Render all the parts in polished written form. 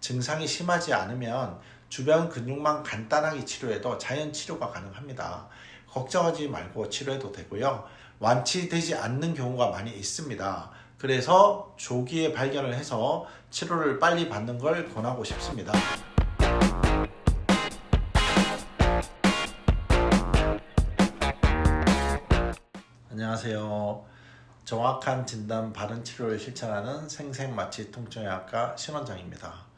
증상이 심하지 않으면 주변 근육만 간단하게 치료해도 자연 치료가 가능합니다. 걱정하지 말고 치료해도 되고요. 완치되지 않는 경우가 많이 있습니다. 그래서 조기에 발견을 해서 치료를 빨리 받는 걸 권하고 싶습니다. 안녕하세요. 정확한 진단, 바른 치료를 실천하는 생생마취 통증의학과 신원장입니다.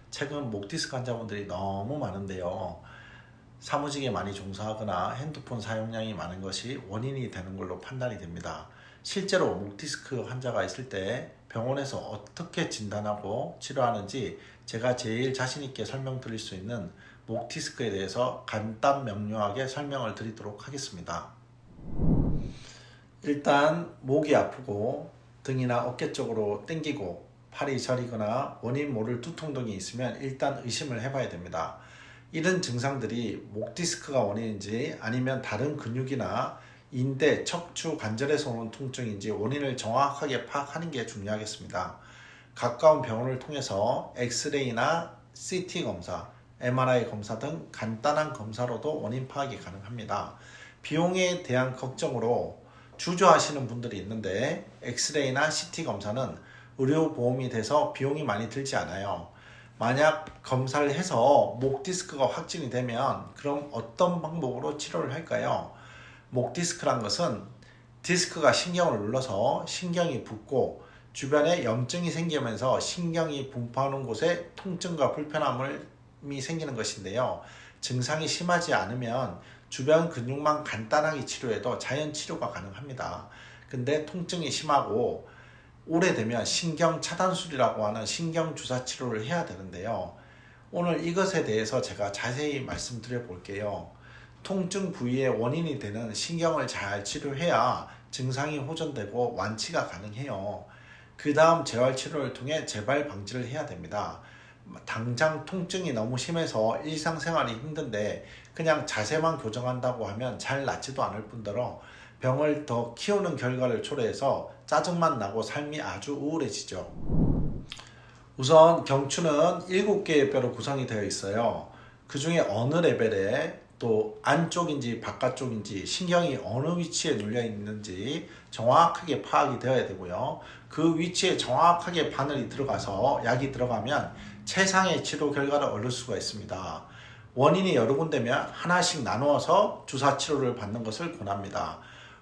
최근 목 디스크 환자분들이 너무 많은데요. 사무직에 많이 종사하거나 핸드폰 사용량이 많은 것이 원인이 되는 걸로 판단이 됩니다. 실제로 목 디스크 환자가 있을 때 병원에서 어떻게 진단하고 치료하는지 제가 제일 자신 있게 설명드릴 수 있는 목 디스크에 대해서 간단 명료하게 설명을 드리도록 하겠습니다. 일단 목이 아프고 등이나 어깨 쪽으로 당기고 팔이 저리거나 원인 모를 두통 등이 있으면 일단 의심을 해봐야 됩니다. 이런 증상들이 목 디스크가 원인인지 아니면 다른 근육이나 인대, 척추, 관절에서 오는 통증인지 원인을 정확하게 파악하는 게 중요하겠습니다. 가까운 병원을 통해서 엑스레이나 CT 검사, MRI 검사 등 간단한 검사로도 원인 파악이 가능합니다. 비용에 대한 걱정으로 주저하시는 분들이 있는데 엑스레이나 CT 검사는 의료보험이 돼서 비용이 많이 들지 않아요. 만약 검사를 해서 목 디스크가 확진이 되면 그럼 어떤 방법으로 치료를 할까요? 목 디스크란 것은 디스크가 신경을 눌러서 신경이 붓고 주변에 염증이 생기면서 신경이 분포하는 곳에 통증과 불편함이 생기는 것인데요. 증상이 심하지 않으면 주변 근육만 간단하게 치료해도 자연 치료가 가능합니다. 근데 통증이 심하고 오래되면 신경 차단술이라고 하는 신경 주사 치료를 해야 되는데요. 오늘 이것에 대해서 제가 자세히 말씀드려 볼게요. 통증 부위의 원인이 되는 신경을 잘 치료해야 증상이 호전되고 완치가 가능해요. 그 다음 재활치료를 통해 재발 방지를 해야 됩니다. 당장 통증이 너무 심해서 일상생활이 힘든데 그냥 자세만 교정한다고 하면 잘 낫지도 않을 뿐더러 병을 더 키우는 결과를 초래해서 짜증만 나고 삶이 아주 우울해지죠. 우선 경추는 7개의 뼈로 구성이 되어 있어요. 그 중에 어느 레벨에 또 안쪽인지 바깥쪽인지 신경이 어느 위치에 눌려 있는지 정확하게 파악이 되어야 되고요. 그 위치에 정확하게 바늘이 들어가서 약이 들어가면 최상의 치료 결과를 얻을 수가 있습니다. 원인이 여러 군데면 하나씩 나누어서 주사 치료를 받는 것을 권합니다.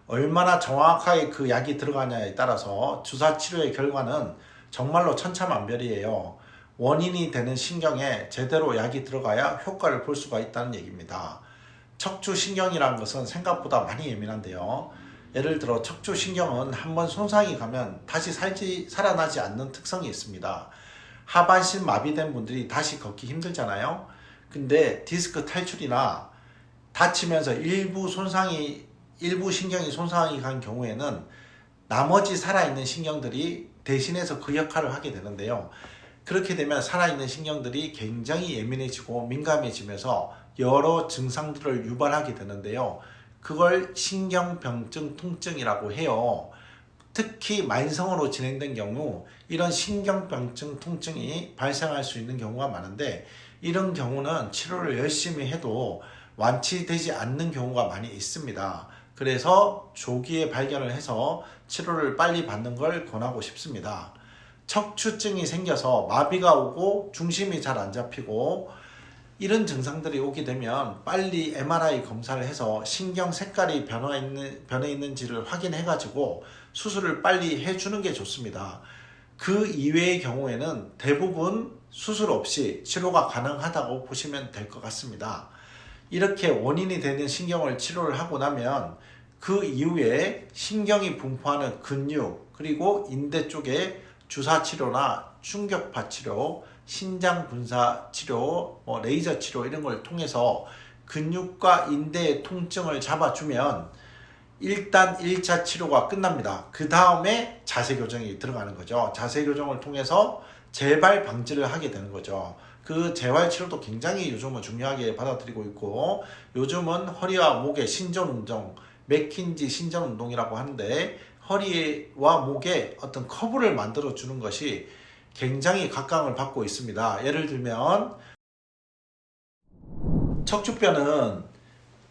얼마나 정확하게 그 약이 들어가냐에 따라서 주사 치료의 결과는 정말로 천차만별이에요. 원인이 되는 신경에 제대로 약이 들어가야 효과를 볼 수가 있다는 얘기입니다. 척추신경이라는 것은 생각보다 많이 예민한데요. 예를 들어 척추신경은 한번 손상이 가면 다시 살아나지 않는 특성이 있습니다. 하반신 마비된 분들이 다시 걷기 힘들잖아요. 근데 디스크 탈출이나 다치면서 일부 신경이 손상이 간 경우에는 나머지 살아있는 신경들이 대신해서 그 역할을 하게 되는데요. 그렇게 되면 살아있는 신경들이 굉장히 예민해지고 민감해지면서 여러 증상들을 유발하게 되는데요. 그걸 신경병증 통증이라고 해요. 특히 만성으로 진행된 경우 이런 신경병증 통증이 발생할 수 있는 경우가 많은데 이런 경우는 치료를 열심히 해도 완치되지 않는 경우가 많이 있습니다. 그래서 조기에 발견을 해서 치료를 빨리 받는 걸 권하고 싶습니다. 척추증이 생겨서 마비가 오고 중심이 잘 안 잡히고 이런 증상들이 오게 되면 빨리 MRI 검사를 해서 신경 색깔이 변해 있는지를 확인해 가지고 수술을 빨리 해주는 게 좋습니다. 그 이외의 경우에는 대부분 수술 없이 치료가 가능하다고 보시면 될 것 같습니다. 이렇게 원인이 되는 신경을 치료를 하고 나면 그 이후에 신경이 분포하는 근육 그리고 인대 쪽에 주사 치료나 충격파 치료, 신장 분사 치료, 레이저 치료 이런 걸 통해서 근육과 인대의 통증을 잡아주면 일단 1차 치료가 끝납니다. 그 다음에 자세 교정이 들어가는 거죠. 자세 교정을 통해서 재발 방지를 하게 되는 거죠. 그 재활 치료도 굉장히 요즘은 중요하게 받아들이고 있고 요즘은 허리와 목의 신전 운동, 맥킨지 신전 운동이라고 하는데 허리와 목에 어떤 커브를 만들어 주는 것이 굉장히 각광을 받고 있습니다. 예를 들면 척추뼈는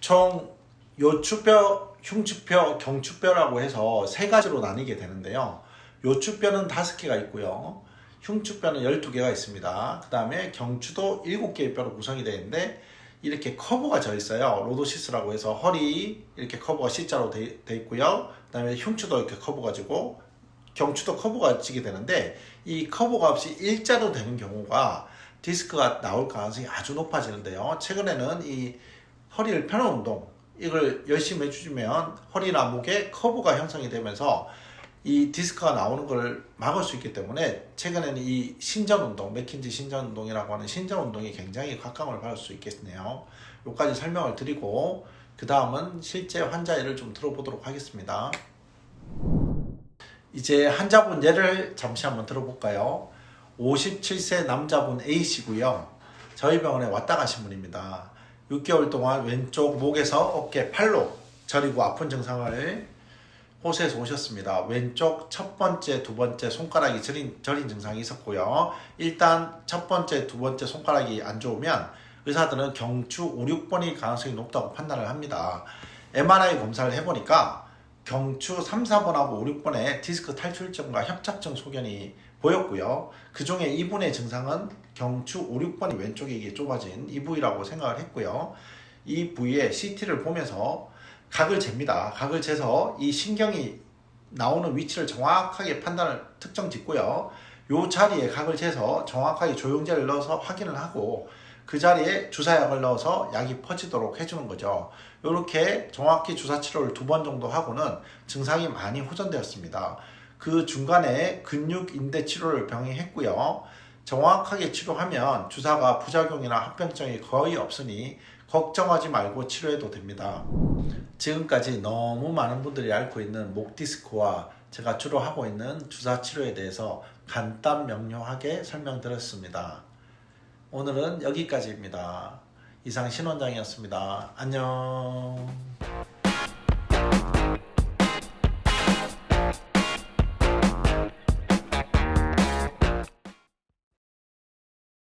총 요추뼈, 흉추뼈, 경추뼈라고 해서 세 가지로 나뉘게 되는데요. 요추뼈는 5개가 있고요. 흉추뼈는 12개가 있습니다. 그 다음에 경추도 7개의 뼈로 구성이 되어 있는데 이렇게 커브가 져 있어요. 로도시스라고 해서 허리 이렇게 커브가 C자로 돼 있고요. 그 다음에 흉추도 이렇게 커브가 지고 경추도 커브가 지게 되는데 이 커브가 없이 일자로 되는 경우가 디스크가 나올 가능성이 아주 높아지는데요. 최근에는 이 허리를 펴는 운동 이걸 열심히 해주시면 허리나 목에 커브가 형성이 되면서 이 디스크가 나오는 걸 막을 수 있기 때문에 최근에는 이 신전 운동, 맥킨지 신전 운동이라고 하는 신전 운동이 굉장히 각광을 받을 수 있겠네요. 여기까지 설명을 드리고 그 다음은 실제 환자 예를 좀 들어보도록 하겠습니다. 이제 환자분 예를 잠시 한번 들어볼까요? 57세 남자분 A씨고요. 저희 병원에 왔다 가신 분입니다. 6개월 동안 왼쪽 목에서 어깨, 팔로 저리고 아픈 증상을 호소해서 오셨습니다. 왼쪽 첫 번째, 두 번째 손가락이 저린 증상이 있었고요. 일단 첫 번째, 두 번째 손가락이 안 좋으면 의사들은 경추 5, 6번이 가능성이 높다고 판단을 합니다. MRI 검사를 해보니까 경추 3, 4번하고 5, 6번에 디스크 탈출증과 협착증 소견이 보였고요. 그 중에 2분의 증상은 경추 5, 6번이 왼쪽에 이게 좁아진 이 부위라고 생각을 했고요. 이 부위에 CT를 보면서 각을 잽니다. 각을 재서 이 신경이 나오는 위치를 정확하게 특정 짓고요. 이 자리에 각을 재서 정확하게 조영제를 넣어서 확인을 하고 그 자리에 주사약을 넣어서 약이 퍼지도록 해주는 거죠. 이렇게 정확히 주사 치료를 2번 정도 하고는 증상이 많이 호전되었습니다. 그 중간에 근육 인대 치료를 병행했고요. 정확하게 치료하면 주사가 부작용이나 합병증이 거의 없으니 걱정하지 말고 치료해도 됩니다. 지금까지 너무 많은 분들이 앓고 있는 목 디스크와 제가 주로 하고 있는 주사 치료에 대해서 간단 명료하게 설명드렸습니다. 오늘은 여기까지입니다. 이상 신원장이었습니다. 안녕.